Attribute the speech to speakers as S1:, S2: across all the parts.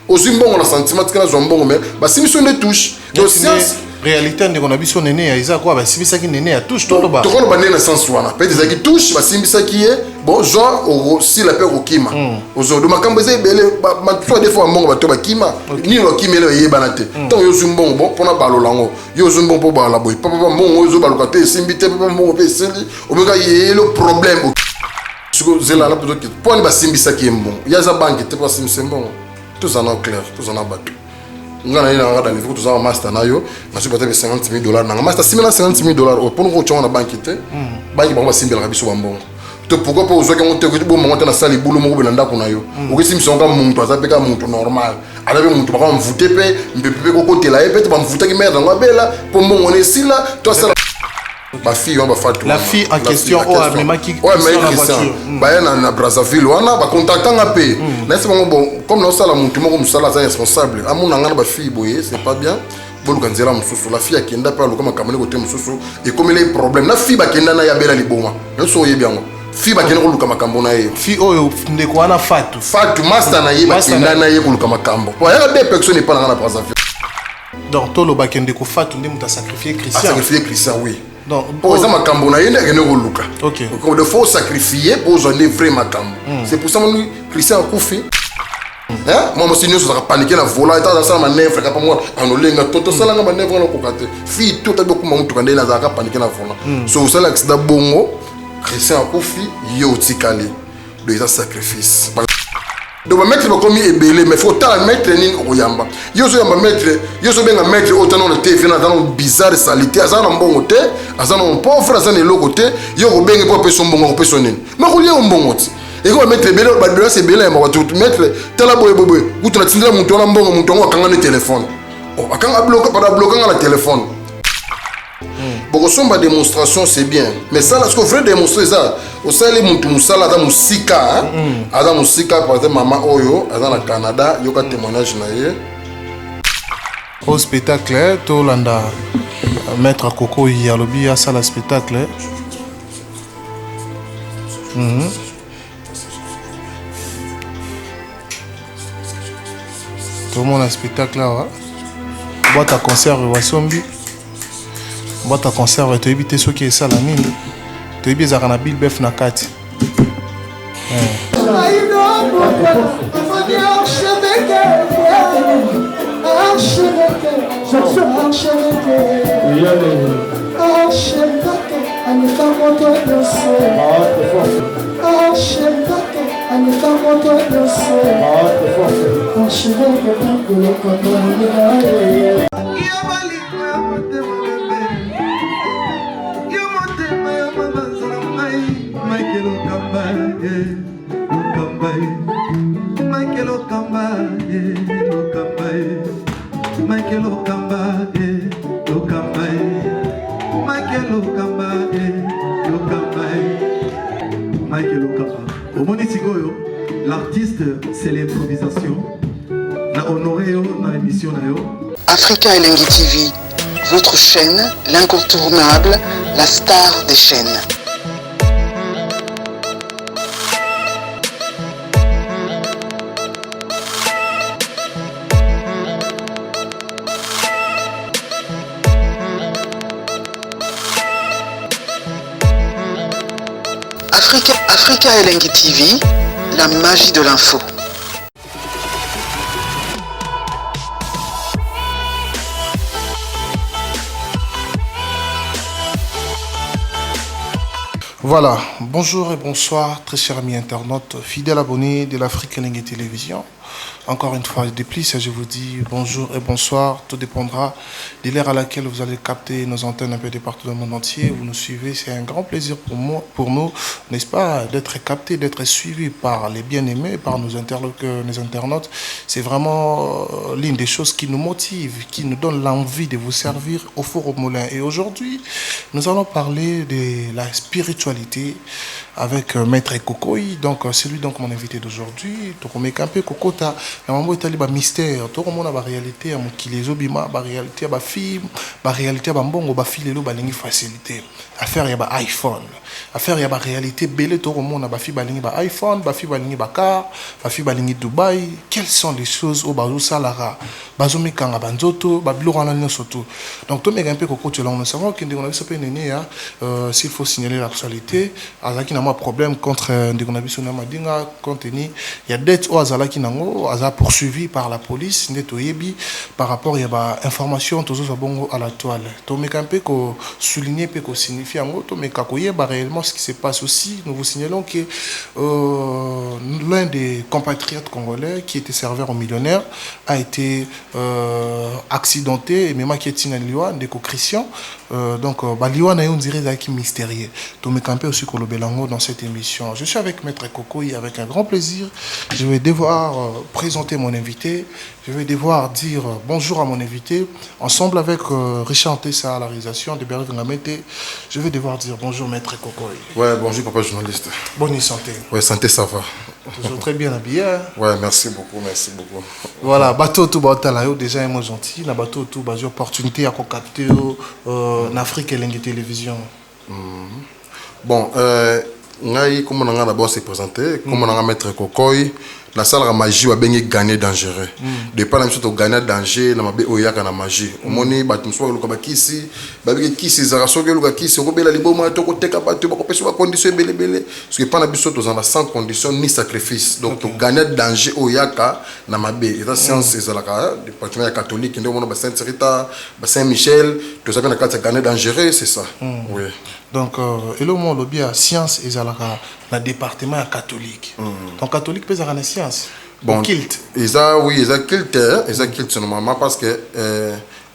S1: Aussi bon on a sentiment que la zombon mais bah si mission ne touche donc science
S2: réalité on a vu son néné Isa quoi bah si ça qui néné à touche tout bas
S1: tout le monde na sens wana peut des qui touche bah si ça qui est bon genre si la peur au kima aujourd'hui makambo ze belé ma toi des fois mon ba to ba kima ni lo kima le yebanate tant yo zumbon bon pour na balolango yo zumbon pour bala boy papa mon yo zo balokate simbite papa mon pe seli o me ga le problème sur zela la pour ni ba simbisa qui est bon ya za banque te pas simse bon tout ça non clair tout ça non bateau ngana ina ngada ni fuku za master na yo na suba te $50,000 na master simela $50,000 pour nous chona banque te banque ba simbela biso bambongo to pourquoi pas ozoka monte ko bo monte na sali bulu mo belanda kuna yo okisi misonga muntu azapeka muntu normal alabe muntu ba mvute pe mpepe ko kotela e pe te ba mvuta ki merde ngabela po mbongo ne sila to sala ma fille on va faire
S2: la fille en question oh mais qui
S1: la voiture ba na Brazzaville wana ba contactant ngape na c'est bon comme no sala muntu mo ko musala za responsable amuna ngana ba fille boye c'est pas bien bolu kanzela mususu la fille akenda pa lokoma kamane ko te mususu et comme les problèmes na fille ba kenda na ya bela liboma no so ye bien fille ba kenda ko luka makambo na ye
S2: fille oyo ndeko wana Fatou
S1: master na ye ba kenda na ye ko luka makambo ouais il y a des personnes pas na Brazzaville
S2: donc tolo ba kende ko Fatou ndemu ta sacrifier
S1: Christian oui
S2: donc
S1: pour ça makambo na yenda kene ko luka
S2: OK
S1: donc il faut sacrifier pour donner vrai makambo c'est pour ça que Christian a koufi hein moi monsieur nous ça paniquer la vola eta ça ma nefre ka pa moi anolenga toto sala nga ma nefre na kokate fi tout ta beaucoup mutu kande na za ka paniquer la vola so ça l'accident bongo Christian a koufi yo tikali de ça sacrifice donc mettre le commis est belé mais faut ta mettre ni oyamba yo so yamba mettre yo so benga mettre autant na TV na dans bizarre salité azana mbongo te azana pauvre azana eloko te yo ko benga po peso mbongo ko peso nini ma ko lié mbongo ti et ko mettre belé ba belé c'est belé ma tout mettre tala boy boy ku tuna tindira muntu na mbongo muntu ngo akanga ne téléphone oh akanga bloquer para bloquer la téléphone bon somba démonstration c'est bien mais ça là ce que vrai démontrer ça au sale muntu musala da musika ada musika par exemple mama oyo ada na Canada yoka témoignage na ye
S2: au spectacle to landa maître Coco ya lobi ya sala spectacle tout le monde a spectacle là boîte à concert wa sombi boîte à conserve tu éviter ceux qui est ça la mine tu éviter ça na bill bœuf na kati
S3: L'artiste, c'est l'improvisation. Na honoré dans l'émission.
S4: Africa Elengi TV, votre chaîne, l'incontournable, la star des chaînes. Africa Elengi TV, la magie de l'info.
S2: Voilà, bonjour et bonsoir très chers amis internautes, fidèles abonnés de l'Afrique Elengi Télévision. Encore une fois de plus, je vous dis bonjour et bonsoir. Tout dépendra de l'heure à laquelle vous allez capter nos antennes un peu de partout dans le monde entier. Vous nous suivez, c'est un grand plaisir pour nous, n'est-ce pas, d'être captés, d'être suivis par les bien-aimés, par nos internautes. C'est vraiment l'une des choses qui nous motive, qui nous donne l'envie de vous servir au Four au Moulin. Et aujourd'hui, nous allons parler de la spiritualité avec Maître Coco. Donc, c'est lui donc mon invité d'aujourd'hui. Donc, on met un peu Coco. kota ya mambo etali ba mystère to komona ba réalité ya mokili ezobima ba réalité ya ba film ba réalité ya ba mbongo ba fille lelo balingi facilité affaire ya ba iPhone affaire ya ba réalité belé to komona ba fille balingi ba iPhone ba fille balingi ba car ba fille balingi Dubaï. Quelles sont les choses au bazo salara bazo mikanga banzoto ba biloko na nyonso to. Donc to meka un peu kokote là on savons que on a ça peut néné ya s'il faut signaler l'actualité azaki na moi problème contre ndekonabiso na madinga contenu il y a dette au azalaki nango aza poursuivi par la police ndeto yebi par rapport ya ba information tozo bongo à la toile to meka un peu ko souligner peu ko signifier ngo to meka ko yeba réellement ce qui se passe aussi. Nous vous signalons que l'un des compatriotes congolais qui était serveur au millionnaire a été accidenté et même qui est in liwa ndeko Christian donc liwa na yo on dirait qui mystérieux to me camper aussi kolobelango dans cette émission. Je suis avec Maître Kokoyi avec un grand plaisir. Je vais devoir présenter mon invité. Je vais devoir dire bonjour à mon invité ensemble avec Richard Tessa à la réalisation de Berry Ngamete. Je vais devoir dire bonjour Maître Kokoyi.
S1: Ouais, bonjour papa journaliste.
S2: Bonne santé.
S1: Ouais, santé ça va.
S2: Toujours très bien habillé. Hein?
S1: Ouais, merci beaucoup, merci beaucoup.
S2: Voilà, bateau tout batala déjà un mot gentil, la bateau tout bas opportunité à capter en Afrique et l'Ingue télévision.
S1: Bon, ngai comme on a d'abord se présenter, comme on a Maître Kokoyi, la salle de magie va bien gagner dangereux. Depuis la mission de gagner danger, la mabe oyaka na magie. Omoni batumso ba luka kisi, ba bi kisi za raso ke luka kisi, ko bela liboma to ko teka ba to ba ko peso ba condition bele bele. Parce que pas na biso to za sans condition ni sacrifice. Donc to gagner danger oyaka na mabe. Et la science c'est la département catholique, ndio mona ba Sainte Rita, ba Saint Michel, to ça na carte gagner dangereux, c'est ça. Oui.
S2: Donc, et le mot lobby à science et dans le département catholique. Donc, catholique peut avoir une science.
S1: Bon,
S2: kilt.
S1: Oui, ils ont kilt normalement parce que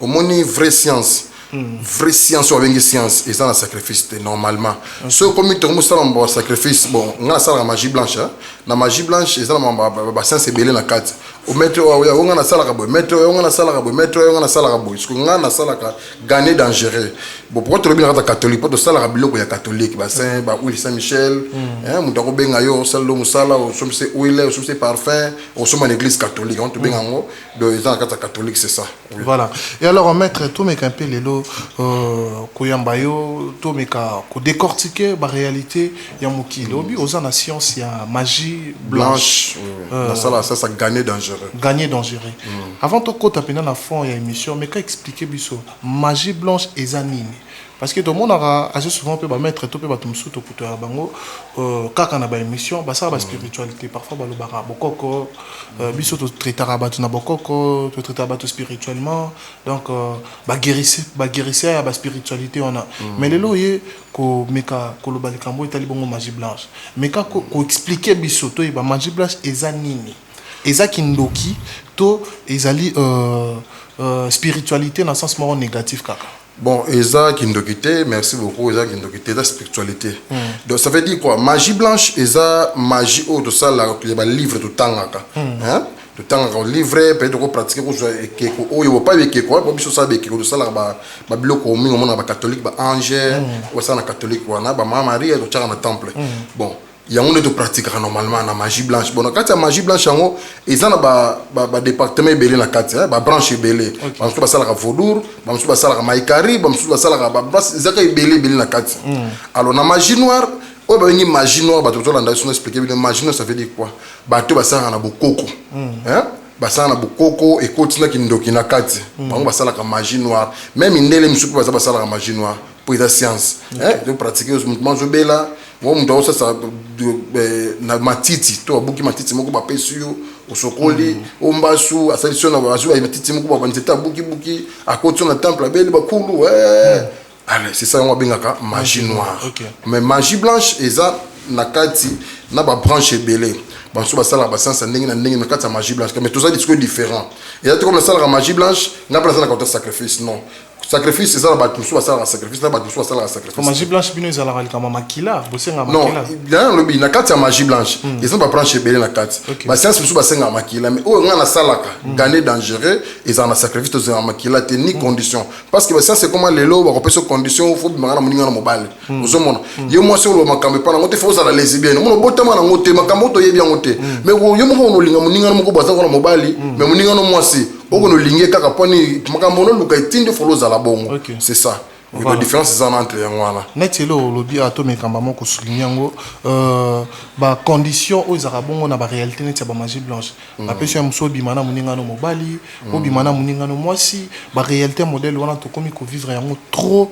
S1: au moins une vraie science. Vraie science ou une science, ils ont un sacrifice normalement. Ce comme tout le monde a un sacrifice, bon, on a ça la magie blanche. La magie blanche, ils ont un science belé la carte. Au maître, on a ça la rabo, maître, on a ça la rabo, maître, on a ça la rabo. Parce qu'on a ça la gagner dangereux. Bon, pourquoi tu le bien catholique? Pourquoi tu ça la rabo que catholique? Bah Saint, bah oui Saint Michel, hein, mon daro ben ayo, sallo musala, au somme c'est huile, au somme c'est parfum, au somme une église catholique. On te ben en de ils ont un catholique, c'est ça.
S2: Voilà. Et alors maître, tout mes campé les lots, koyambayo, tout mes cas, ko décortiquer la réalité, y a mouki. Lobi, aux en science, il y a magie blanche. Ça
S1: gagne dangereux.
S2: Gagner dangereux. Avant tout côté à la fond il y a émission mais qu'à expliquer biso magie blanche et zanini parce que tout le monde a assez souvent peut mettre tout peut battre sous tout pour bango quand on a ba émission ba ça ba spiritualité parfois ba le bara bokoko biso to traiter abatu na bokoko to traiter abatu spirituellement donc ba guérisseur ba spiritualité on a mais les loyers ko meka ko lo balikambo etali bongo magie blanche mais quand ko expliquer biso to ba magie blanche et zanini Eza kindoki to ezali spiritualité dans le sens moral négatif kaka.
S1: Bon, Eza kindokité, merci beaucoup Eza kindokité, la spiritualité. Donc ça veut dire quoi? Magie blanche, Eza magie au de ça là le livre tout temps là. Hein? Tout temps là livre peut-être qu'on pratique qu'on soit keko o yo pas avec keko, bon biso ça avec keko de ça là ba bloc au minimum on a catholique ba ange, ou ça na catholique ou na ba Maman Marie et tout ça dans temple. Bon il y a un de pratique normalement la magie blanche. Bon, quand il y a magie blanche, ils ont un département belé la carte, ba branche belé. Ba msu ba sala ka vodour, ba msu ba sala ka maikari, ba msu ba sala ka ba zaka belé la carte. Alors la magie noire, oh ba une magie noire, ba tout la ndation expliquer la magie noire ça veut dire quoi? Ba to ba sala na bokoko. Hein? Ba sala na bokoko et continue ki ndoki na carte. Ba sala ka magie noire. Même indele msu ba sala ka magie noire pour la science. Hein? De pratiquer au mouvement jobela. Moi on doit ça na matiti to abuki matiti moko ba pesu au sokoli au mbasu a solution na basu ba matiti moko ba nzeta buki à côté na temple belle ba kulu ouais allez c'est ça on bengaka magie noire. Mais magie blanche eza na kati na ba branche belé ba so ba sala ba sens ndenge na ndenge na kati magie blanche mais tout ça des trucs différents et là comme la sala magie blanche na place na côté sacrifice non sacrifice c'est ça la batusu ça la sacrifice la batusu ça la sacrifice
S2: magie blanche bino ezala kama makila bosenga
S1: non
S2: makila
S1: dans le bi na kati ya magie blanche ils sont pas prendre chez belé na kati ba science musu basenga makila mais o nga na salaka gagner dangereux ils en a sacrifice to za makila te ni condition parce que ba science c'est comment lelo ba kopesa condition faut bimanga na muninga na mobile ozomona yo moi sur le makambe pa na ngote faut za la lesbienne mono botama na ngote makambo to yebi ngote mais yo moko no linga muninga na moko baza na mobile mais muninga no mwasi oko no linge kaka poni makambo no luka itinde follow za la bongo c'est ça. La différence c'est ça entre les gens.
S2: Netelo lobby atome kambamo ko souligner ngo ba condition aux arabongo na ba réalité net ba magie blanche. Ba pesi amso bimana muninga no mobali, o bimana muninga no mwasi, ba réalité modèle wana to komi ko vivre yango trop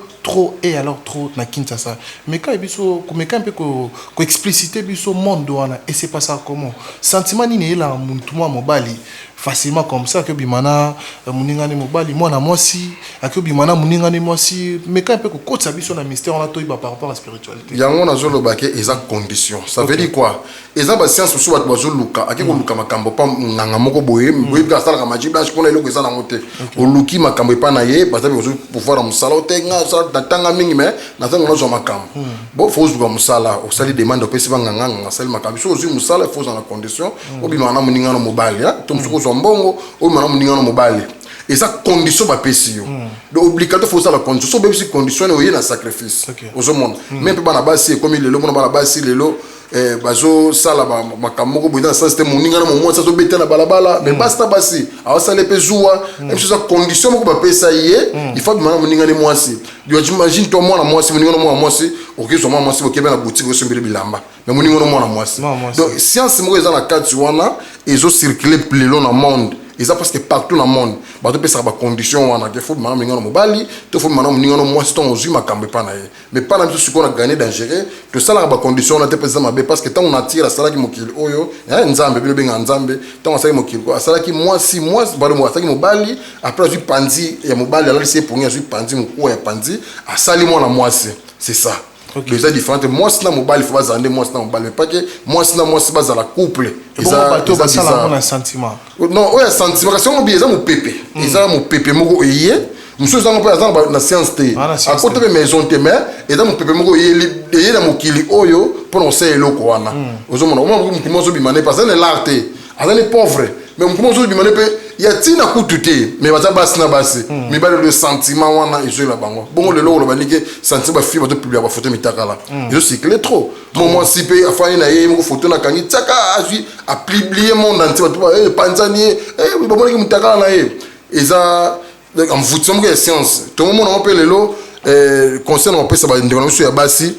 S2: et alors trop na Kinshasa. Mais quand biso ko meka un peu ko expliciter biso monde wana et c'est pas ça comment. Sentiment ni la muntu mobali facilement comme ça que bimana muningane mobali moi na moi si que bimana muningane moi si mais quand un peu que côté ça biso na mystère on a toiba par rapport à la spiritualité
S1: yango na zolo baké exact condition ça veut dire quoi eza ba science so bat bazo luka ake ko luka makambo pa nganga moko boye boye ka sala ka maji blanche ko na eloko eza na ngote o luki makambo pa na ye baza bezo pouvoir à musala o tenga ça datanga mingi mais na tanga no zo makambo bon faut zuka musala o sali demande o pesi ba nganga nganga sali makambo so zu musala faut dans la condition o bimana muningane mobali ya to musuko mbongo o mana muninga no mobali et ça condition ba pesi yo donc obligatoire faut ça la condition so be si condition o yena sacrifice ozo monde même pe bana basi comme il le mona bana basi lelo bazo sala ba makambo ko boyana ça c'était muninga no mo ça so beta na balabala mais basta basi awa sala pe zuwa même ça condition ko ba pesa yé il faut mana muninga ni mwasi yo j'imagine toi moi na mwasi muninga no mwasi OK so mwasi ko na boutique ko sombele bilamba mais muninga no mwasi donc science mo eza na kati wana ils ont circulé plus long dans le monde ils ont parce que partout dans le monde bato pesa ba condition wana que faut mana muninga no mobali to faut mana muninga no mwasi to ozui makambe pa na ye mais pas na biso siko na gagner dangereux to sala ba condition na te pesa mabe parce que tant on attire sala ki mokili oyo nzambe bino benga nzambe tant sala ki mokili ko sala ki mwasi balo mo sala ki mobali après azui pandi ya mobali ala lisi pour azui pandi moko ya pandi asali mo na mwasi c'est ça. Les différents moi c'est dans mobile il faut pas zande moi c'est dans mobile mais pas que moi c'est dans la couple
S2: et ça ça un sentiment
S1: non ouais sentiment parce que on bien ça mon pépé et ça mon pépé moko yé monsieur ça on peut dans la science té à côté de maison té mais et dans mon pépé moko yé dans mon kili oyo pour on sait eloko wana ozomona moi zo bimane parce que l'art est pauvre mais moi zo bimane pe il y a tina kututé mais baza basi na basi mais ba le sentiment wana ezo la bango bongo le lo ba nike sentiment ba fi ba to publier ba photo mitakala ezo cycle trop moi si pe afani na ye mo photo na kangi tsaka azui a publier mon entier ba panzani ba boniki mitakala na ye eza en voûtement que science tout le monde on peut le lo concerne on peut ça ba ndeko so ya basi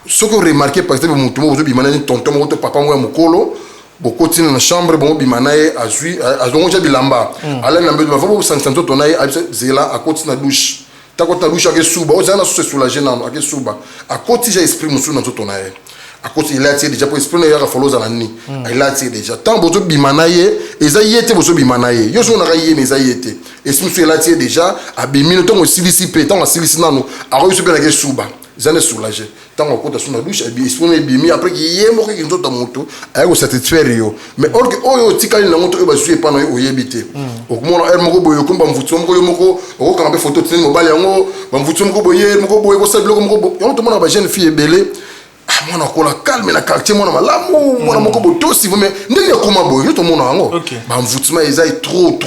S1: ce que remarquer par exemple mutumo ozo bi manani tonton mo to papa mo ya mukolo beaucoup de dans la chambre bon bimanae azui azongoja bilamba ala na mbelo vavo sansanto tonaye zela à côté na douche ta côté na douche avec suba ozana se soulager na avec suba à côté j'ai esprit musu na tonaye à côté il a tiré déjà pour esprit na foloza na ni il a tiré déjà tant bozo bimanaye eza yete bozo bimanaye yo zo na raye mais eza yete et si musu il a tiré déjà a bimino to silisi pe tant silisi nanu a reçu pe na suba zane soulager tant on compte sur la douche et bien il bimi après qui yé mo ki nzoto moto ay ko satisfaire yo mais or que oyo tikali na moto e ba sué pa na o yebité o mo na mo ko boyo ko ba mvutu mo ko yo mo ko o ka ba photo tini mo bali yango ba mvutu mo ko boye ko sa biloko mo ko yo to mo na ba jeune fille belé moi na ko la calme na quartier moi na malamu moi na mo ko boto si vous mais ndenge ko ma boyo to mo na yango ba mvutu ma eza trop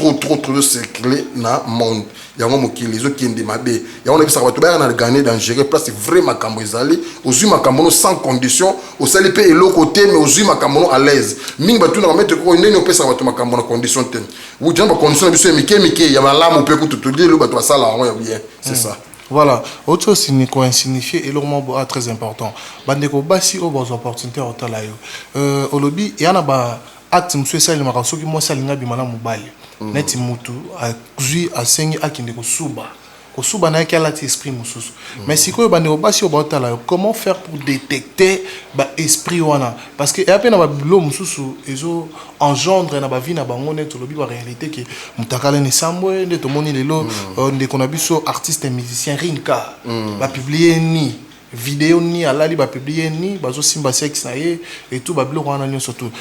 S1: circulé na monde yango mokili zo kende mabe yango na bisaka bato ba na gagner dangereux place vraiment makambo ezali ozui makambo sans condition osali pe eloko te mais ozui makambo à l'aise mingi bato na mettre ko ndenge opesa bato makambo na condition te ou jamba condition biso mike ya malamu pe ko tutuli lo bato sala yango ya bien c'est ça.
S2: Voilà, autre chose signifié et le très important. Bandeko basi au bas opportunité au talayo. Au lobby, il y en a ba acte monsieur ça le maraso qui moi ça linga bi mana mobali. Neti mutu a zui a sengi akinde ko suba. Ko suba na kala ti esprit mususu. Mais si ko bandeko basi au bas talayo, comment faire pour détecter ba esprit wana parce que ya pe na ba bilo mususu ezo engendre na ba vie na bango net lobi ba réalité que mutakala ni sambwe nde to moni lelo nde kona biso artiste et musicien Rinka ba publier ni vidéo ni alali ba publier ni bazo simba sexe na ye et tout ba bilo wana ni surtout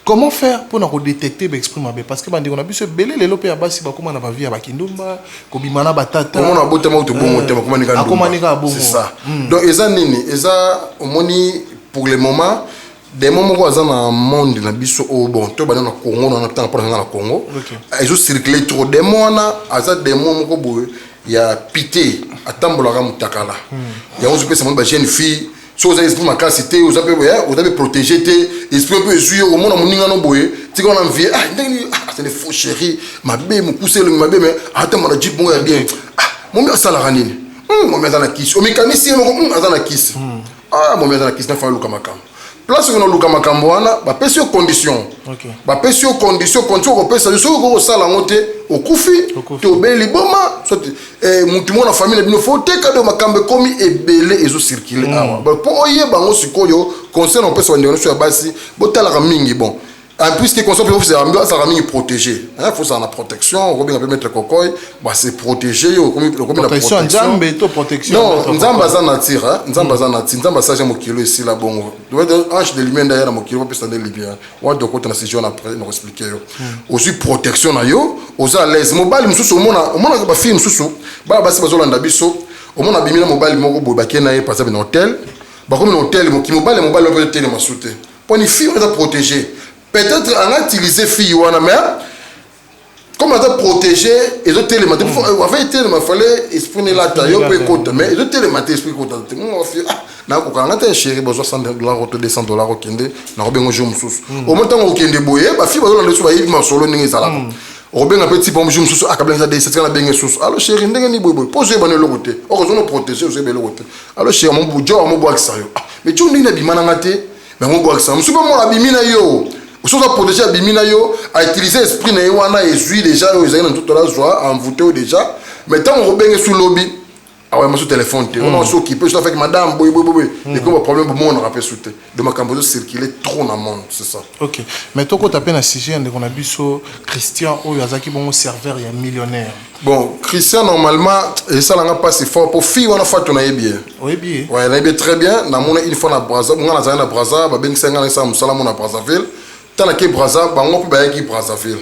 S2: Comment faire pour nous détecter l'exprime parce que on a pu se belé les lopé à bas si bakoma na ba vie à bakindumba kobimana batata
S1: comment on a boté mo to bon tema comment c'est ça donc eza nini eza omoni pour le moment des moments où dans le monde na biso au bon to ba na Congo na temps pour na Congo ils ont circulé trop des mois aza des moments ko boye ya pité atambola ka mutakala ya on se peut c'est jeune fille si vous avez esprit ma cité vous avez protégé te esprit un peu jouer au monde moninga no boye ti ko na vie c'est des faux chéri ma bé me pousser le ma bé mais attends mon dit bon bien mon mère sala ranini mon mère dans la kiss au mécanicien mon dans la kiss mon mère dans la kiss na fa luka makam place que nous luka makambo wana ba pesio condition ba pesio condition ko pesa so ko sala ngote okufi to beli boma so mutu mona famille bino faut te kado makambe komi ebele ezo circuler awa ba po oye bango sikoyo concerne on pesa ndeno so basi botala ka mingi bon en plus que concerne c'est ambiance ça mingi protégé hein faut ça la protection on peut mettre cocoy bah c'est protégé comme la protection
S2: nzambe to protection
S1: non nzamba za natira nzamba za natira nzamba ça j'ai mon kilo ici là bon doit être ange de lumière derrière mon kilo pour pesa de libyen on doit côté na séjour après nous expliquer yo aussi protection na yo aux à l'aise mobile mususu mona ba film mususu ba basi bazolanda biso au mona bimina mobile moko boba kena ye passer dans hôtel ba comme hôtel mo ki mobile peut être ma sauter pour une fille on est protégé peut-être on a utilisé fille wana mais comme on a protégé et autres éléments on avait été il fallait exprimer la taille peu côté mais les autres éléments expliquer côté on fait na ko kanga te chéri besoin $100 ou $200 au kende na robengo jour mususu au moment où kende boye ba fille bazolanda biso ba yibi masolo ningi zala robenga petit pombe jour mususu akablenza de c'est kana benga susu alors chéri ndenge ni boye boye poser bana le côté o ko protéger o belo côté alors chéri mon bujo mo boak sayo mais tu ndinga bimana ngate mais mo boak sayo mususu mo la bimina yo vous avez protégé Bimina yo a utilisé l'esprit na wana et jouit déjà ils ont toute la joie envoûté déjà mais tant on rebenge sous lobby ah ouais moi sur téléphone on s'est occupé je avec madame boy et comme problème pour moi on a rappelé sauter de ma cambo circuler trop dans le monde c'est ça
S2: OK mais toi quand tu appelles un sujet on a vu sur Christian ou Yazaki bon serveur il y a millionnaire
S1: bon Christian normalement et ça n'a pas si fort pour fille on a fait on a bien
S2: oui bien
S1: ouais on a bien très bien na mona une fois na Brazza on a na Brazza ba ben 5 ans ça musala mona Brazzaville tant que Brazza bango pe ba ki Brazzaville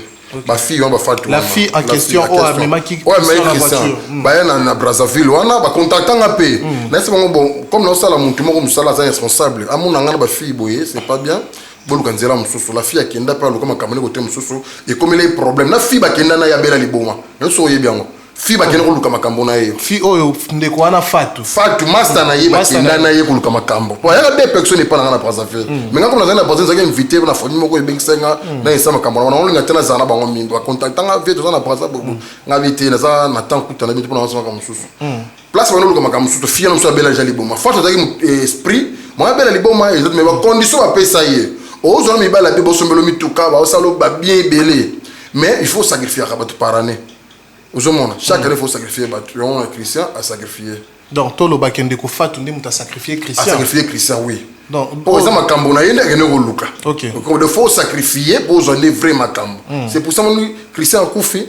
S1: ma fille on va faire
S2: la fille en question au amema qui
S1: mais Christian ba na Brazzaville wana ba contactanga pe na c'est bon comme non ça la muntu moko musala za responsable amuna ngana ba fille boye c'est pas bien boluka nzela mususu la fille akenda pa lokoma kamane côté mususu et comme il y a problème na fille ba kenda na ya bela liboma nso ye bien fille ba kenda koluka makambo na ye
S2: fille oyo ndeko wana fatu
S1: master na ye ba kenda na ye koluka makambo po ya deux personnes pas na Brazzaville mais ngako na Brazzaville zaki invité na famille moko e bengisenga na esa makambo na olinga tena zana bango mindo a contactanga vite za na Brazzaville ngabité na za na temps kutana bitu na wasama mususu place bano koluka makambo mususu fille na mususu bela jali boma forte zaki esprit moi bela liboma et mais ba condition ba pesa ye ozo na mibala be bosombelo mituka ba osalo ba bien belé mais il faut sacrifier à par année. Chaque année, il faut sacrifier. On a Christian à sacrifier.
S2: Donc, tout le bakende ko fatu ndi muta sacrifier Christian.
S1: À sacrifier Christian, oui.
S2: Donc,
S1: pour exemple, Makambona yende ene ko luka.
S2: OK.
S1: Donc, il faut sacrifier pour donner vrai Makambo. C'est pour ça que Christian a koufi.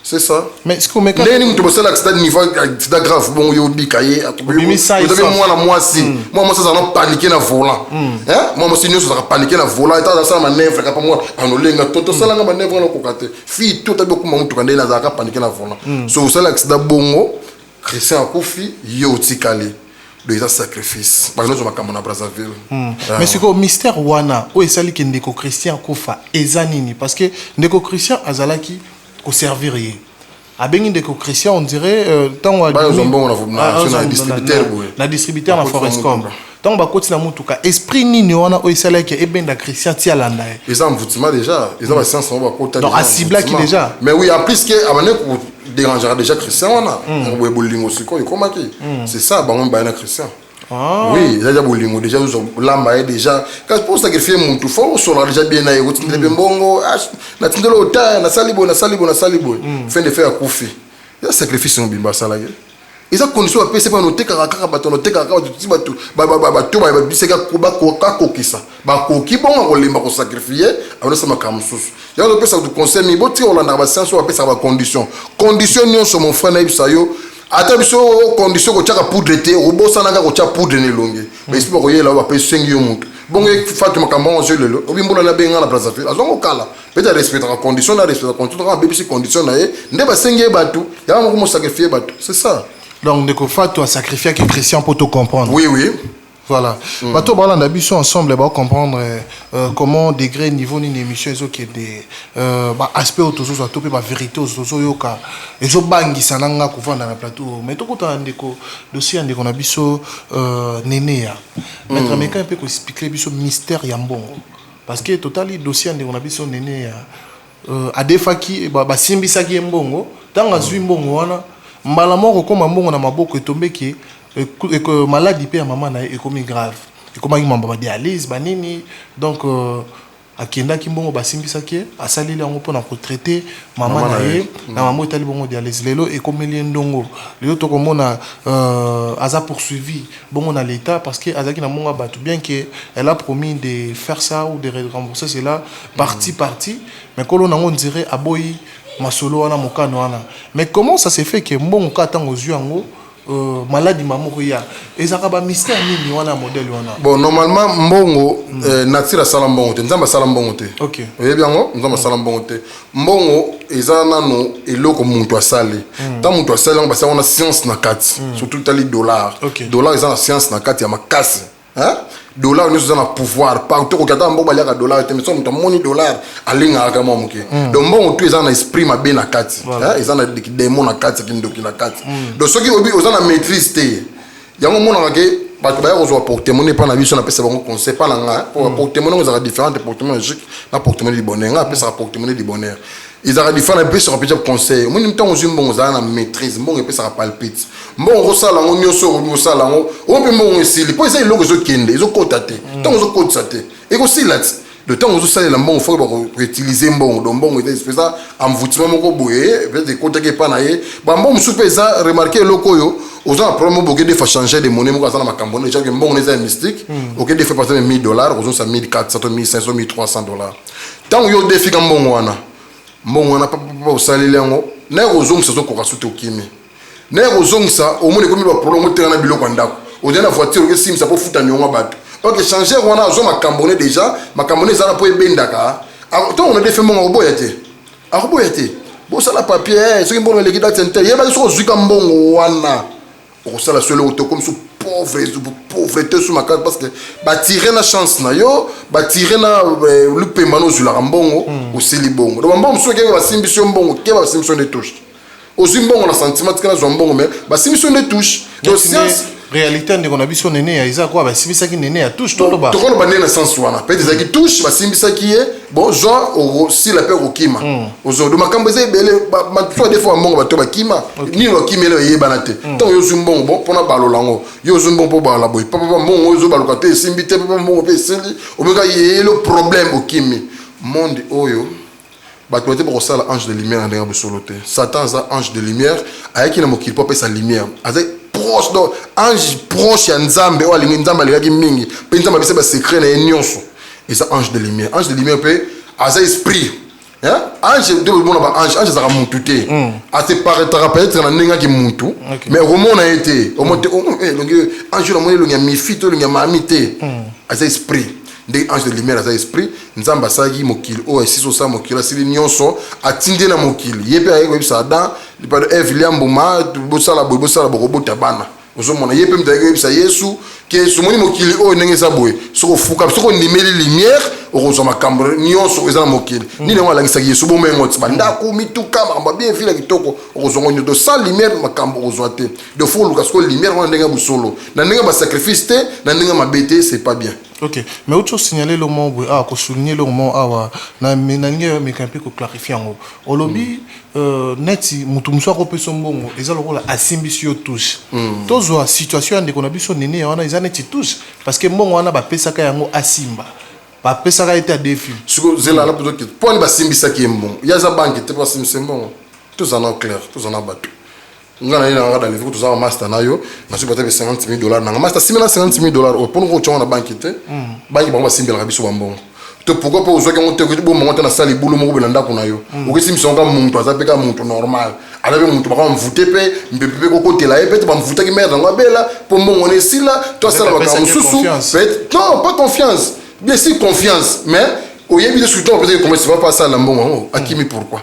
S1: C'est ça.
S2: Mais ce que me
S1: quand nous te là que niveau accident grave bon yo bikaye vous avez moi si moi ça ça paniquer na volant hein moi si nous ça paniquer na volant et ça manœuvre ka pas moi anolenga toto ça nga manœuvre na kokate fi tout beaucoup mutu kande na za ka paniquer na volant so ça l'accident bongo Christian akufi yo tikali de ça sacrifice par exemple makambo na Brazzaville
S2: mais ce que mystère wana o esali ki ndeko Christian kufa ezanini parce que ndeko Christian azalaki ko servir abengi ndeko Christian on dirait tant wa distributeur na Forescom tant ba koti na mutuka esprit nini wana o esalaki ebenda Christian ti alanda
S1: ils ont mvutima déjà ils ont la science on va kota
S2: donc a ciblé qui déjà
S1: mais oui en plus que amane ko dérangera déjà Christian wana on va bolingo siko ikomaki c'est ça ba on ba na Christian. Oui, déjà bolingo déjà nous lamba déjà quand pour sacrifier mon tout faut sur déjà bien na yego tindele mbongo na tindele ota na salibo fin de faire koufi ya sacrifice no bimba sala ye ils ont condition à c'est pas noter kaka bato noter kaka bato ba biseka kuba koka kokisa ba koki bon ko lemba ko sacrifier avant ça makam susu ya le pesa du conseil mi boti olanda ba science ou pesa ba condition nyo so mon frère na bisayo ata biso condition ko chaka poudre te obosa nanga ko cha poudre ne longe mais c'est pas ko yela ba pe sengi yo mutu bon fatu makambo on jeu lelo obimbola na benga na brazzaville azongo kala peut-être respecter la condition na respecter la condition na bébé condition na ye nde basenge batu ya mo sacrifier batu c'est ça
S2: donc ndeko fatu a sacrifié que Christian pour te comprendre
S1: oui oui
S2: voilà bato bala na biso ensemble ba comprendre comment degré niveau ni émission ezo qui des aspect autozo zo topé ba vérité autozo yoka ezo bangisa nanga ko vanda na plateau mais to kota ndeko dossier ndeko na biso nene ya maître Meka un peu ko expliquer biso mystère ya mbongo parce que totali dossier ndeko na biso nene ya adefaki ba simbisaki mbongo tanga zwi mbongo wana mbala moko koma mbongo na maboko etombeki et que maladie pe maman na ekomi grave et comment il m'a dialyse banini donc akenda ki mbongo basimbisa ki asalili yango pona ko traiter maman na ye na maman etali bongo dialyse lelo ekomeli ndongo lelo to komona aza poursuivi bongo na l'état parce que azaki na monga batu bien que elle a promis de faire ça ou de rembourser cela partie mais kolo nango dirait aboyi masolo wana mokano wana mais comment ça se fait que mbongo ka tango zuango maladie maman ya ezaka ba mystère nini wana modèle wana
S1: bon normalement mbongo natira sala mbongo te nzamba sala mbongo te
S2: OK
S1: oye biango nzamba sala mbongo te mbongo eza nano eloko muntu asali ta muntu asali ngo basa wana science na kati surtout tali dollar dollar eza na science na kati ya makasi hein dollar nous avons pouvoir partout quand on a un dollar mais ça on moni dollar alinga akama muke donc bon tu ezana esprit mabe na kati hein ezana démon na kati kindoki na kati donc ceux qui obi ozana maîtrise te yango mona ke bato ba yozo porter monnaie pas na biso na pesa bango conseil pas nga pour porter monnaie ozaka différent de porter monnaie magique na porter monnaie du bonheur nga pesa porter monnaie du bonheur ils ont différent peu sur petit conseil moi ni temps uzim bon za na maîtrise bon pesa ka palpite bon rosala ngo nyoso rosala ngo on peut mon esili po eza iloko zo kende zo kotate tant zo kotate et aussi là le temps où ça la bon faut utiliser bon donc bon il fait ça en voutement moko boye peut-être côté que pas naé bon musu pesa remarquer loko yo aux a promo boke de faire changer de monnaie moko ça na makambo déjà que bon les mystique OK de faire passer $1000 aux ça 1400 1500 $1300 tant yo défi comme bon wana mbongo wana papa osaleli yango na kozongisa zokoka sote okimi na kozongisa omoni komi ba problème oteka na biloko ndako odia na voiture ke simisa po futa nyonga bato OK changer wana azo makambone déjà makambone zala po ebendaka to on a défait mbongo oboya te bo sala papier soki mbongo leki date ntele yeba so zuka mbongo wana okosala solo oto comme so pauvreté sur ma carte parce que tirer na chance na yo tirer na le paiement no zula mbongo oseli bongo donc mbongo so ke ba simbiso mbongo ke ba simbiso ne touche ozimbongo na sentiment kana zo mbongo mais ba simbiso ne touche donc science
S2: réalité ndeko na biso nene ya iza kwa basimbisaki nene ya touche to ba
S1: to kono ba nene sens wana peut être qui touche basimbisaki ye bon genre si la peur okima ozo do makambo eza ebele ba to des fois mbongo ba to ba kima ni lo kimele yebana te tant yo zumbongo bon pona balolango yo zumbongo po bala boy papa mbongo ozo baluka te simbite papa mbongo pe seli omeka ye le problème okimi monde oyo bato te pour ça l'ange de lumière ndenge bosolo te satan za ange de lumière ayaki na mokili po pesa lumière azai proche donc ange proche ya nzambe o alingi nzambe alingaki mingi pe nzambe abisa ba secret na ye nyonso eza ange de lumière pe aza esprit hein ange de bona ba ange za muntu te a te paraîtra peut-être na ndenge ki muntu mais romona été o monte longi ange la moneli longi mi fito longi mami te aza esprit des anges de lumière aza esprit nzamba sagi mokili o esiso sa mokili asili nyonso atinde na mokili yepe ayi webisa da lipa de William Boma bosala bokobota bana ozomona yepe mtayeke webisa Yesu ke somoni mokili o ndenge eza boye soko fuka soko ndimeli lumière okozwa makambo nyonso eza na mokili nini ngo alangisaki Yesu bomengo ti bandako mituka makambo bien fila kitoko okozongo nyoto sans lumière makambo okozwa te de fo luka soko lumière wana ndenge busolo na ndenge ba sacrifice te na ndenge mabete c'est pas bien.
S2: OK mais autre signaler le mot ko souligner le mot awa na ninge mekampe ko clarifier ngo olobi neti mutu muso ko peso mbongo eza lokola asimbisio touche tozo situation ndeko na biso nene wana eza neti touche parce que mbongo wana ba pesaka yango asimba ba pesaka été à défi
S1: siko zela la peut pour ni ba simbisa ki mbongo yaza banque te pas simbisa mbongo tout en clair tout en bateau ngana ina ngada levu to za master nayo na suba te $50,000 na master simena $50,000 pour nous chona banque te banque ba simbela biso ba mbongo to pourquoi pas ozoka monte ko bo monte na sali bulu moko belanda kuna yo okisimisa nga muntu azapeka muntu normal alabe muntu ba mvute pe mpepe ko kotela epete ba mvuta ki merde ngwa bela po mbongo ne sila to sala ba kamususu fait non pas confiance bien sûr confiance mais oyebi surtout peut-être comment ça va passer à l'ambongo akimi pourquoi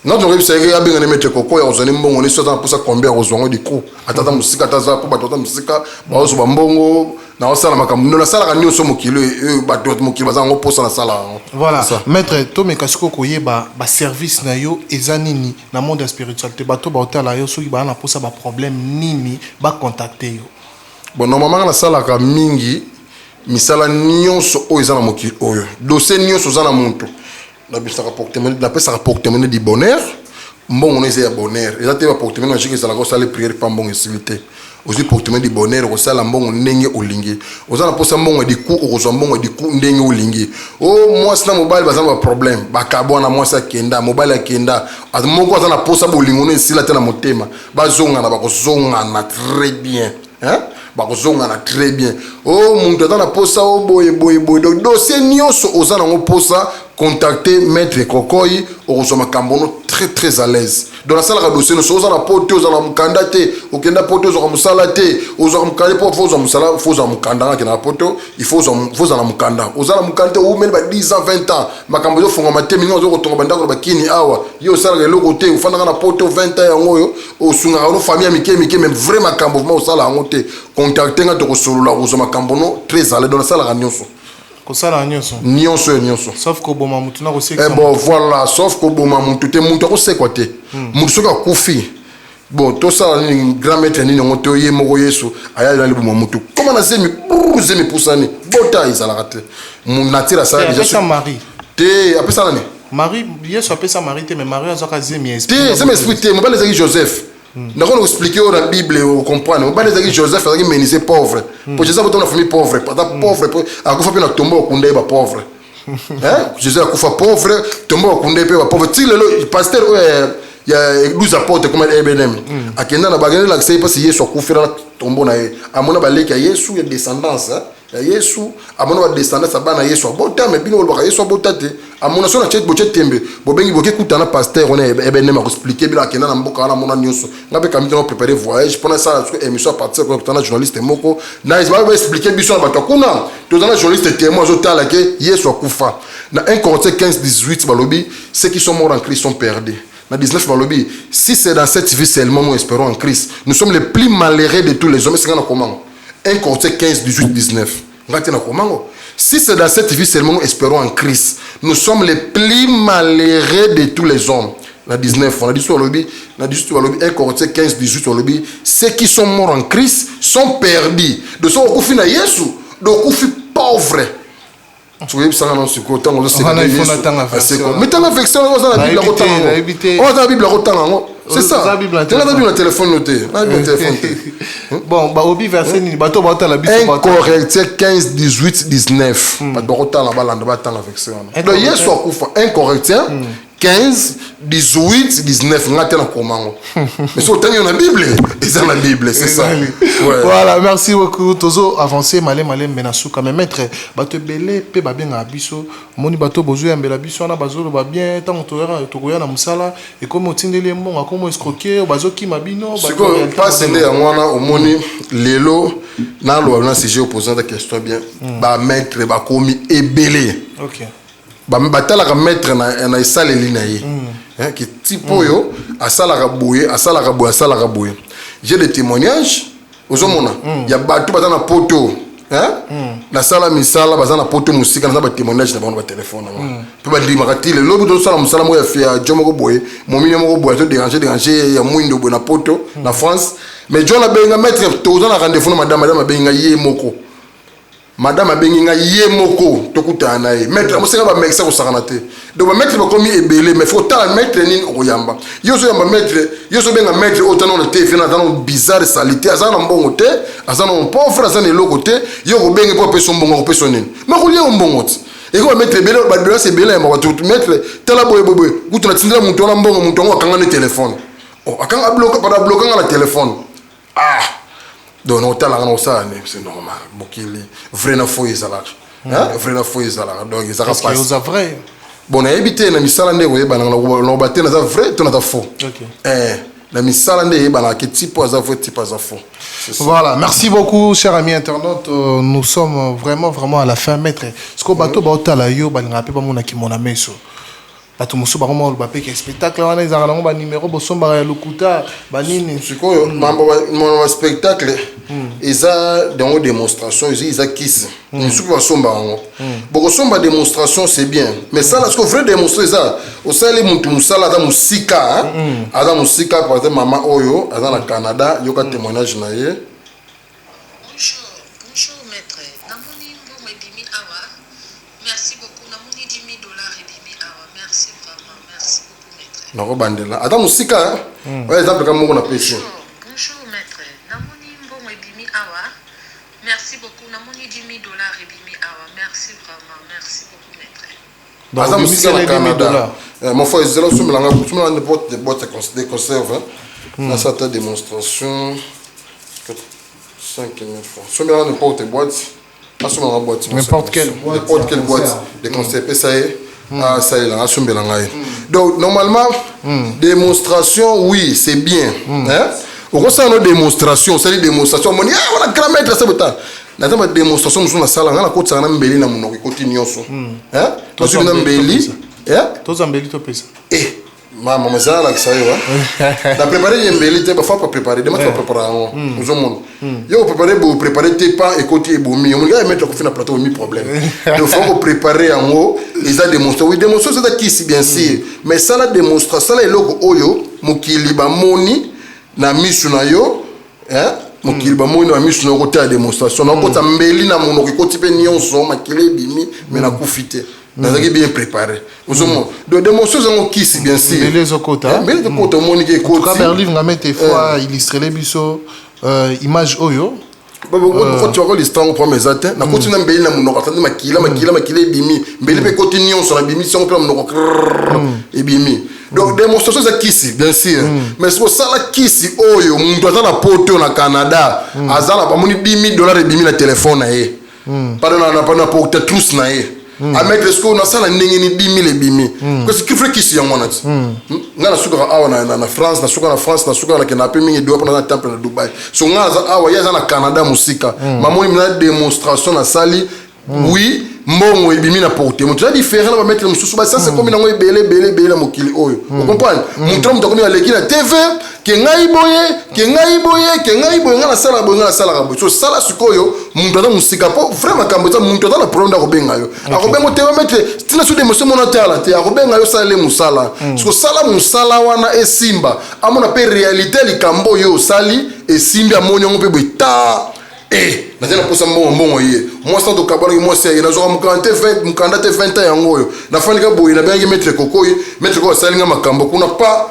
S1: non donc c'est que abenga mettre koko ya ozane mbongo ne soza pour ça combien ozongo du coup atata musika taza pour batota musika baozo bambongo na osala makambo na sala kanyo so mokilo batota mokilo bazango posa na sala
S2: voilà maître Tomé Kasiko koyeba ba service na yo ezanini na monde de spiritualité bato ba hôtel yo soki ba na posa ba problème nini ba contacter yo
S1: bon normalement na sala ka mingi misala nyonso o ezana mokilo oyo dossier nyonso zana muntu na bisa rapportement du bonheur bon on est à bonheur et là tu vas porter maintenant je que ça la gosse aller prière pas bon civilité aussi portement du bonheur au sala bon ndenge olingi ozana posa mbongo di ku okozwa mbongo di ku ndenge olingi oh moi c'est mobile bazana problème bakabona moi ça kenda mobile kenda moko azana posa bolingo ne sila tena motema bazonga na bakozonga na très bien hein bakozonga très bien oh muntu azana posa o boye donc dossier nyonso ozana ngo posa contacter maître Kokoyi ozoma kambono très à l'aise dans la salle dossier no soza na pote ozana mukanda te okenda pote ozoma musala te ozoma mukanda po foza musala foza mukanda na poto il faut foza na mukanda ozana mukanda ou même ba 10 ans 20 ans makambo yo fonga matemi ngo ko tonga bandako ba kini awa yo sala le côté ufanda na pote 20 ans yango yo osunga no famille mike même vraiment makambo mo sala ngo te contacter nga to ko solola ozoma kambono très à l'aise dans la salle nyonso
S2: kosala
S1: nyonso
S2: sauf ko boma mutu na ko
S1: eh bon voilà sauf ko boma mutu te mutu ko sekwa te mutu soka kufi bon to ça ni grand maître ni ngoto ye moko yesu aya na libuma mutu comment na zemi pusani bota izala rate mon natira ça
S2: déjà ça Marie
S1: te après ça nani
S2: Marie yesu appelle ça Marie te mais Marie azoka zemi
S1: esprit te zemi esprit te mo baleza Joseph D'accord, expliquer dans la Bible, vous comprenez. On va dire Joseph a menisé pauvre. Pour Joseph, on a famille pauvre. Pauvre, à quoi fait tomber au Koundé, pauvre. Hein? Joseph a fait pauvre, tomber au Koundé, pauvre. Si le pasteur, il y a 12 apôtres comme Ebenem. À Kenya, la bagarre, là, c'est pas si Yesu a coupé là, tombe na. À mon avis, il y a Yesu, il y a descendance. Ya Yesu amona wa descendance abana Yesu bota me bino lo Yesu bota te amona so na chet boche tembe bobengi boke kutana pasteur on ebene ma expliquer bila kena na mboka na mona nyonso ngabe kamiti no préparer voyage pendant ça émission partir ko kutana journaliste moko na is ba expliquer biso na bato kuna to na journaliste témoin zo tala ke Yesu akufa na 1 Corinthiens 15-18 balobi ceux qui sont morts en Christ sont perdus. Na 19 balobi si c'est dans cette vie seulement nous espérons en Christ nous sommes les plus malheureux de tous les hommes c'est comment 1 Corinthiens 15-18-19. Si c'est dans cette vie seulement nous espérons en Christ, nous sommes les plus malheureux de tous les hommes. La 19, on a dit sur le 1 Corinthiens 15-18, ceux qui sont morts en Christ sont perdus. De ce qu'on fait à Jésus, de ce qu'on fait pauvre. Tu vois, ça on se côté, on se mais tant affection, on a la Bible à on a la Bible à c'est ça. Tu as la Bible à téléphone noté.
S2: Bon, bah obi verset ni bato la Bible.
S1: 1 Corinthiens 15-18-19. Pas de retour là-bas là, on attendre affection. Donc hier soir 1 Corinthiens 15-18-19 ngate na komango. Mais so tani na Bible, c'est la Bible, c'est ça.
S2: Voilà, merci beaucoup. Tozo avancer malé menasuka mais maître bato belé pe ba bien abiso, moni bato bozo yambela biso na bazo ba bien tant to koya na musala et comme otindeli mbongo comme escroquer bazo ki mabino
S1: bato pas céder à moi au moni lelo na lo na sujet opposant la question bien ba maître ba komi ebelé.
S2: OK.
S1: Batalaka maître na esale lina ye hein qui type yo asala boye j'ai des témoignages ozomona ya bato bazana poto hein la sala misala bazana poto musika na ba témoignage na ba téléphone pe ba lima katile lobi do sala musala mo ya fia jomo ko boye momine mo ko boye to déranger ya mwindo boye na poto na France mais John a benga maître to na rendez-vous na madame benga ye moko madame abenginga ye moko tokuta na ye maître mosenga ba mekisa ko sakanate donc ba maître ba komi ebele mais faut ta maître nini oyamba yoso yamba maître yoso benga maître otano na TV na dans bizarre salité azana mbongo te azana pauvre azana eloko te yo ko benga po peso mbongo ko peso nini ma ko lie mbongo ti et ko maître ebele ba de c'est ebele ma tout maître tala boye kutu na tindira muntu na mbongo muntu ngo akanga ne téléphone oh akanga bloquer para bloquer la téléphone donc on t'a la c'est normal bokili vrai na faux ezala hein vrai na faux ezala donc ça passe
S2: parce que vrai
S1: bon na ebité na misala ndeko yeba na baté na vrai to na ta faux
S2: OK
S1: La misala nde ba na ke type azafo type azafo.
S2: Voilà, merci beaucoup, chers amis internautes. Nous sommes vraiment à la fin, maître. Ce qu'on bateau baota la yo, ba ngape ba mona ki mona meso. Bato musu ba mo ba pe ke spectacle wana ezanga na ba numéro bo somba ya lokuta ba nini.
S1: Sikoyo mambo mon spectacle eza dans démonstration, eza kiss. Musu ba somba ngo. Boko somba démonstration c'est bien, mais ça là ce que vrai démonstrer ça, au sale muntu musala da musika, ada musika par exemple mama oyo, ada na Canada, yoka témoignage na ye.
S4: Bonjour maître. Namoni mbongo ebimi awa. Merci beaucoup. Namoni $10,000 ebimi awa. Merci vraiment. Merci beaucoup maître.
S1: Nako bandela. Ada musika, ouais exemple comme moko na pêche.
S4: Bonjour maître. Namoni mbongo ebimi awa. Merci beaucoup. Namoni $10,000 ebimi awa. Merci vraiment. Merci beaucoup maître.
S1: Ada musika na Canada. Mon frère zéro sur melanga, tu me rends porte de boîte de conserve. Là ça ta démonstration. 5 000 francs. Si on a n'importe quelle boîte,
S2: N'importe quelle
S1: boîte de conserve, ça y est. Ah, ça y est, là, donc, normalement, démonstration, oui, c'est bien. Au contraire, une démonstration, c'est une démonstration. On dit, ah, on a grand maître, c'est bon. La démonstration, nous sommes dans la salle, on a côté ça, on a mbeli na mon côté nyonso. Hein? Nous sommes dans mbeli.
S2: Tous mbeli to pesa.
S1: Eh, maman, ça là, ça y est. La préparer une mbeli, tu vas pas préparer. Demain, tu vas préparer. Nous sommes. Yo préparer tes pains et côté boumi. On va mettre au fin de plateau, mi problème. Il faut préparer en haut. Ils ont démontré. Oui, démonstration c'est qui si bien sûr. Mais ça la démonstration, ça là logo oyo, mukili ba moni na misu na yo, hein? Mukili ba moni na misu na côté la démonstration. Na côté mbeli na monoko côté pe nyonso makile bimi mais na kufite. Nazaki bien préparé. Nous sommes de démonstration qui si bien sûr.
S2: Mais les okota.
S1: Mais les okota moni qui côté.
S2: Quand Berlin nga mette fois illustrer les biso image oyo.
S1: Quand tu vas l'histoire on prend mes atteintes na continue na mbeli na monoko atandi makila bimi mbeli pe côté nyonso na bimi si on prend monoko et bimi. Donc démonstration c'est qui si bien sûr. Mais c'est pour ça la qui si oyo muntu azala poto na Canada azala ba moni $10,000 et bimi na téléphone na ye. Pas na porte trousse na ye. A mettre ce qu'on a ça la ndenge 10,000 et bimi. Que c'est qui fait qui si ya mwana ti. Nga na suka awa na France, na suka na kenape mingi do na temple na Dubai. So nga za awa ya za na Canada musika. Mamoni na démonstration na sali. Oui, mbongo ebimi na porte. Mon très différent va mettre mususu ba ça c'est comme na belé mokili oyo. Vous comprenez? Mon trom to na leki na TV, ke ngai boye nga na sala boye. So sala sukoyo, muntu na musika po vraiment kamboza muntu na problème da kobenga yo. Akobengo te mettre tina su de monsieur monatala te akobenga yo sala musala. So sala musala wana esimba. Amona pe réalité likambo yo sali esimbi amoni ngo pe boita. Eh, nazana posa mbongo ye. Moi sans to kabala moi c'est na zo mukanda 20 ans yango yo. Na fani ka boye na bengi mettre kokoyi, mettre ko salinga makambo kuna pa.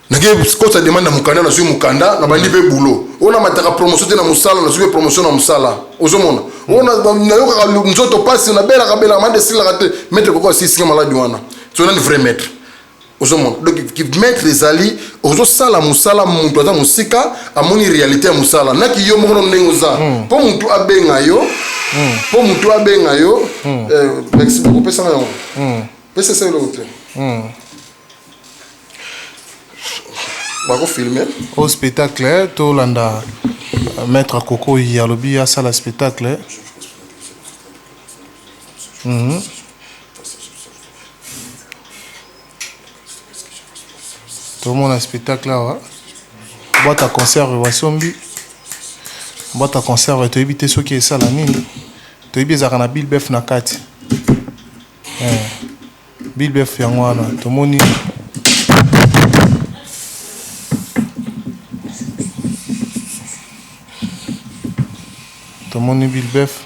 S1: Na ke ko ça demande mukanda na zo mukanda na bandi pe boulot. Ona mataka promotion te na musala na zo promotion na musala. Ozomona. Ona na yo ka nzoto passe na bela kabela mande sila ka mettre koko sisi maladi wana. So na vrai maître. Donc qui mettre les alliés aux sala musala muntu aza musika amoni réalité ya musala naki yo moko ndengoza po muntu abenga yo merci beaucoup pesa yo pesa c'est l'autre bako filmer
S2: au spectacle to landa maître Koko yalobi ya sala spectacle tout le monde a un spectacle là. Boîte à conserve, Wasombi. Boîte à conserve, tu as évité ce qui est ça la mine. Tu as évité à Bill Beff Nakati. Bill Beff Yangwana. Tout le monde. Tout le monde Bill Beff.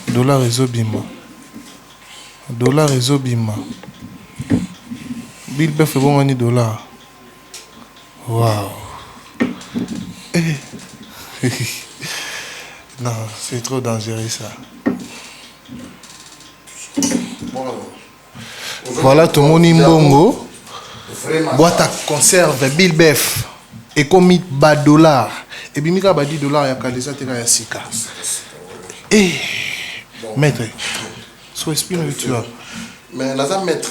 S2: Dollar ezobima. Bill Beff est bon $. Waouh. Non, c'est trop dangereux ça. Voilà tout le monde mbongo. Boîte à conserve Bill Beff. Et comme $. Et bimika $10 ya kalisa teka ya sika. Et, maître, so explique tu as.
S1: Mais naza maître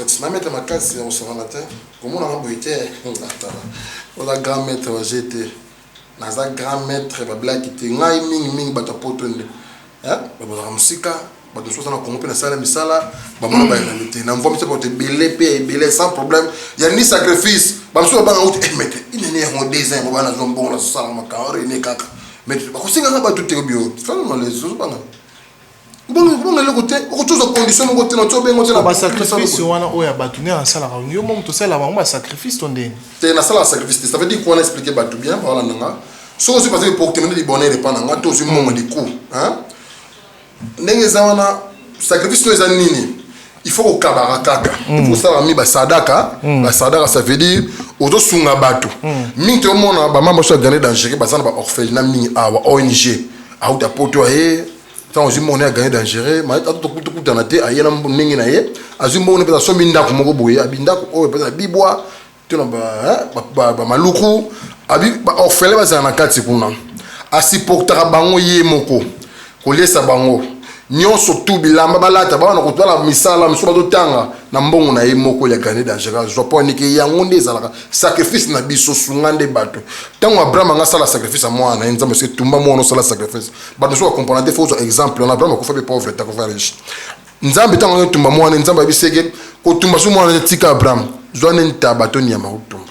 S1: ma casse on se rend la terre. Comment on a boité? On a grand maître j'étais. Naza grand maître ba black qui ngai ming bato potonde. Hein? Ba musika, bato so na kongo pe na sala misala, ba mona ba réalité. Na mvoma se pote belé sans problème. Il y a ni sacrifice. Ba mso ba ngauti maître, il n'est en dessin ba na zombo na sala makaro ni kaka. Mais ba ko singa ba tout bio. Finalement les autres ba bon le côté autre chose condition mon côté non bien côté
S2: la sacrifice wana oya batuné en sala yo mom to sala ba sacrifice ton den
S1: te na sala sacrifice ça veut dire qu'on expliquer batu bien voilà nanga so aussi parce que pour te mener du bonheur et pas nanga to aussi mon du coup hein ndenge za wana sacrifice to za nini il faut au kabara kaka il faut ça mi ba sadaka ça veut dire auto sunga batu mi te mona ba mama so gagner danger ba sana ba orphelinat mi awa ONG a ou ta poto tant que mon a gagné dangereux mais tout dans la tête aïe na ndenge na ye azimbo on peut so minda ko moko boye abinda ko peut bibwa to na ba maluku abi orphelin ba za na kati kuna asiportera bango ye moko ko lesa bango nyonso tout bilamba balata ba na ko tala misala mso ba tanga na mbongo na ye moko ya gagné dangereux je pense que yango nde ezalaka sacrifice na biso sungande bato tango Abraham nga sala sacrifice a moi na nzambe se tumba mo no sala sacrifice bato so comprendre des faux exemple on Abraham ko fa be pauvre ta ko fa riche nzambe tango tumba mo na nzambe biseke ko tumba so mo na tika Abraham zone nta bato nyama utumba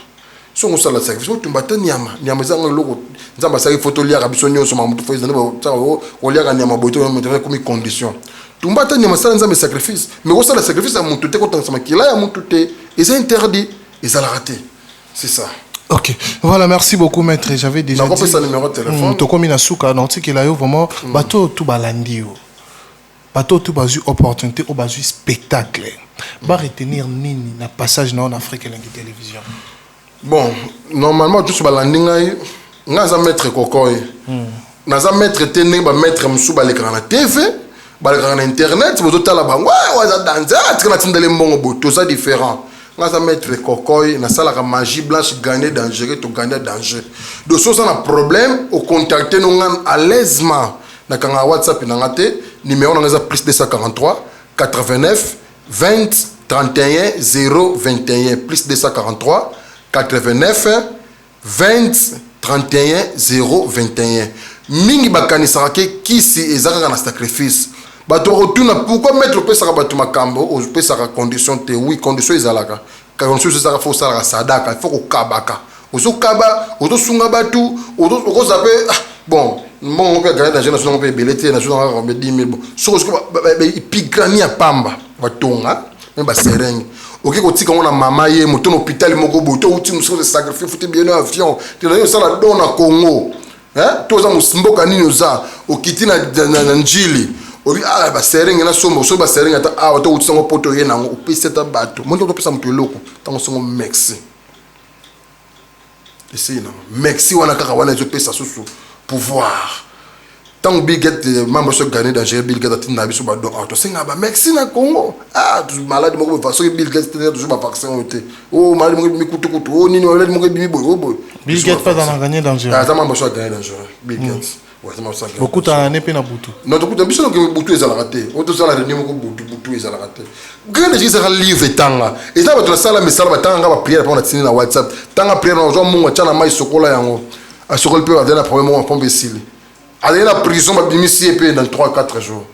S1: so ngo sala sacrifice ko tumba ta nyama zanga loko nzambe sa photo liaka biso nyonso ma mutu fa izana o liaka nyama boto mo tena comme condition tumba ta nyama sala nzambe sacrifice mais ko sala sacrifice a mutu te ko tanga sama kila ya mutu te et c'est interdit et ça l'a raté c'est ça.
S2: Ok, voilà, merci beaucoup maître. J'avais déjà dit.
S1: Sa numéro de téléphone.
S2: To komi na suka non ti kila yo vraiment bateau tout balandi yo. Bateau tout bazu opportunité au bazu spectacle. Ba retenir nini na passage na en Afrique la télévision.
S1: Bon, normalement tout balandi ngai za maître kokoy. Na za maître tene ba maître msu ba l'écran na TV, ba l'écran na internet, bozo tala ba wa za danza, tika tindele mbongo boto ça différent. Nga za maître kokoy na sala ka magie blanche gagner danger to gagner danger de so ça na problème au contacter nous à l'aisement na kanga WhatsApp na ngate numéro na za plus 243 89 20 31 021 plus 243 89 20 31 021 mingi bakanisaka ke kisi ezaka na sacrifice bato retourna pourquoi mettre pesa bato makambo au pesa condition te oui condition ezalaka condition ezalaka faut sala sadaka il faut ko kabaka ozo kaba ozo sunga batu ozo zape bon mon père gagner d'argent national pe belete na national ko 10 000 bon so ko pigrani ya pamba batonga même ba sereng ok ko tika ona mama ye moto na hôpital moko boto uti muso sacrifice futi bien avion te na yo sala dona Congo hein to za mboka nini oza okiti na njili obi ba serenge na sombo so ba serenge ata to utisa ngo poto ye nango opisa ta bato mondo to pesa mutu eloko tango songo merci ici na merci wana kaka wana zo pesa susu pouvoir tango Bill Gates membre so gagner danger Bill Gates atina biso ba don auto singa ba merci na Congo tu malade moko ba so Bill Gates te toujours ba vaccin ote malade moko mi kutu nini malade moko bimi boy
S2: Bill Gates pas dans gagner danger
S1: ça membre so gagner danger Bill Gates.
S2: Beaucoup d'années pe na butu.
S1: Non, donc tu as que butu ezala raté. Auto sala réunion ko butu ezala raté. Grande juste ça livre tanga. Et ça va te sala message ba tanga ba prière pour na tsini na WhatsApp. Tanga prière na zo munga tshana mai sokola yango. A sokola pe va na problème en pompe sili. Aller na prison ba bimisi pe dans 3-4 jours.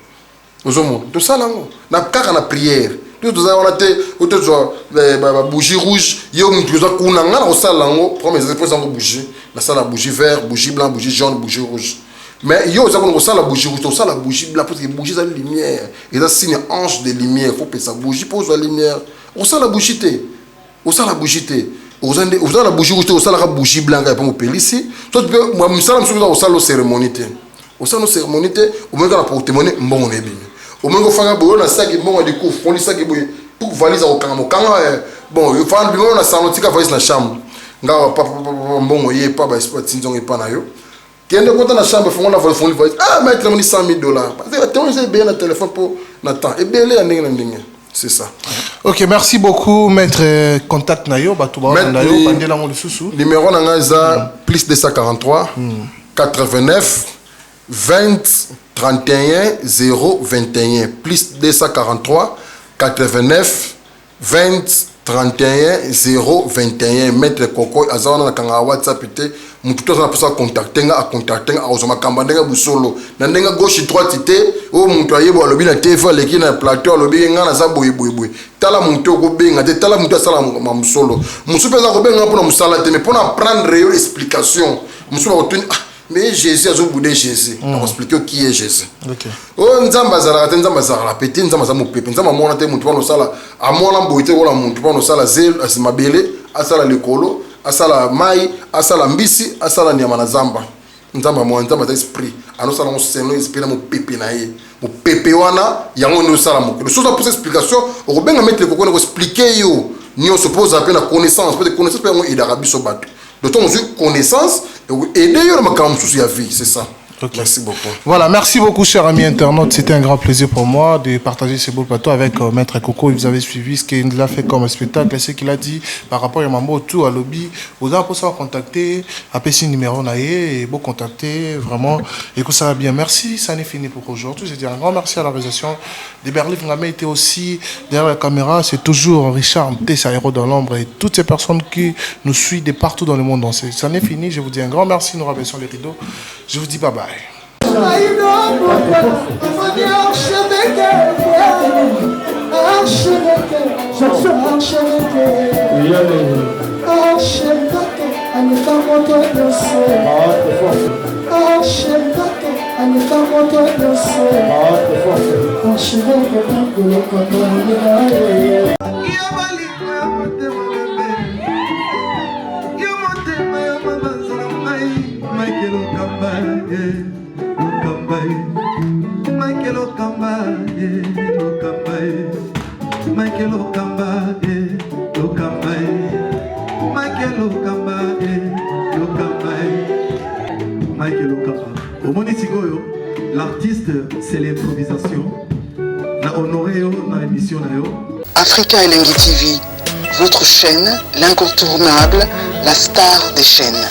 S1: Ozo mo. To sala ngo. Na kaka na prière. Tout ça on a té auto zo ba bougie rouge, yo mutu zo kuna ngana o sala ngo, promesse de présent bougie. La sala bougie vert, bougie blanc, bougie jaune, bougie rouge. Mais yo ça on sala bougie rouge, ça la bougie blanc parce que bougie ça lumière. Et ça signe ange de lumière, faut que ça bougie pose la lumière. On sala bougie té. On sala bougie té. On sala la bougie rouge, on sala la bougie blanc pour me pélissi. Toi moi me sala on sala cérémonie té. On sala cérémonie té, on me la porte-monnaie mbongo na bimi. On me fanga boyo na saki mbongo du coup, on li saki boyo pour valise au kanga bon, il faut en bimo na sala tika valise na chambre. Nga papa mbongo ye pa ba esport tinzongo e pa na yo. Kende kota na chambre fond la vol maître moni $100,000 parce que tu as bien le téléphone pour n'attend et belé ya ndenge c'est ça.
S2: OK, merci beaucoup maître. Contact nayo batuba nayo bandela ngo lisusu
S1: numéro na nga za plus 243 89 20 31 021 plus 243 89 20 31 021 maître Koko azana na kanga WhatsApp te mutu to na pesa contacter nga a contacter nga ozoma kamba ndenga busolo na ndenga gauche droite te o mutu ayebo alobi na TV leki na plateau alobi nga na za boye tala mutu ko benga te tala mutu asala musolo musu pesa ko benga pona musala te mais pona prendre yo explication musu ba ko mais Jésus a oublié Jésus. On va expliquer qui est Jésus. Oh, nzamba zala petit nzamba za mupepe nzamba mona te mutu pano sala amona mboite wala mutu pano sala zel asimabele asala lekolo asala mai asala mbisi asala nyama na zamba nzamba mona nzamba za esprit ano sala moseno esprit na mupepe na ye mupepe wana yango no sala mokolo so za pour explication o benga mettre ko ko expliquer yo ni on se pose à peine la connaissance peut être connaissance peut être d'Arabie Saoudite d'autant on connaissance et aider yo na makambo sous ya vie c'est ça. Okay. Merci beaucoup.
S2: Voilà, merci beaucoup, chers amis internautes. C'était un grand plaisir pour moi de partager ce beau plateau avec Maître Koko. Vous avez suivi ce qu'il a fait comme spectacle et ce qu'il a dit par rapport à Mambo tout à lobby. Vous avez pour contacter, appeler ce numéro et vous contacter vraiment. Et que ça va bien. Merci, ça n'est fini pour aujourd'hui. Je dis un grand merci à la réalisation de Berlin. Vous avez été aussi derrière la caméra. C'est toujours Richard Tessa Héros dans l'ombre et toutes ces personnes qui nous suivent de partout dans le monde entier. Ça n'est fini. Je vous dis un grand merci. Nous rabaissons les rideaux. Je vous dis bye bye.
S3: Michael Okamba, Okamba, Michael Okamba, Okamba, Michael Okamba, Okamba, Michael Okamba. Au Moni Sigoyo, l'artiste, c'est l'improvisation. Na honoré dans l'émission na yo.
S5: Africa Elengi TV, votre chaîne, l'incontournable, la star des chaînes.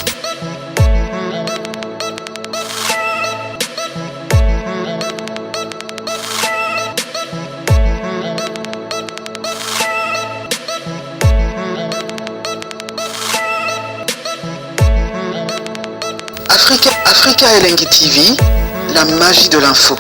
S5: Africa Elengi TV, la magie de l'info.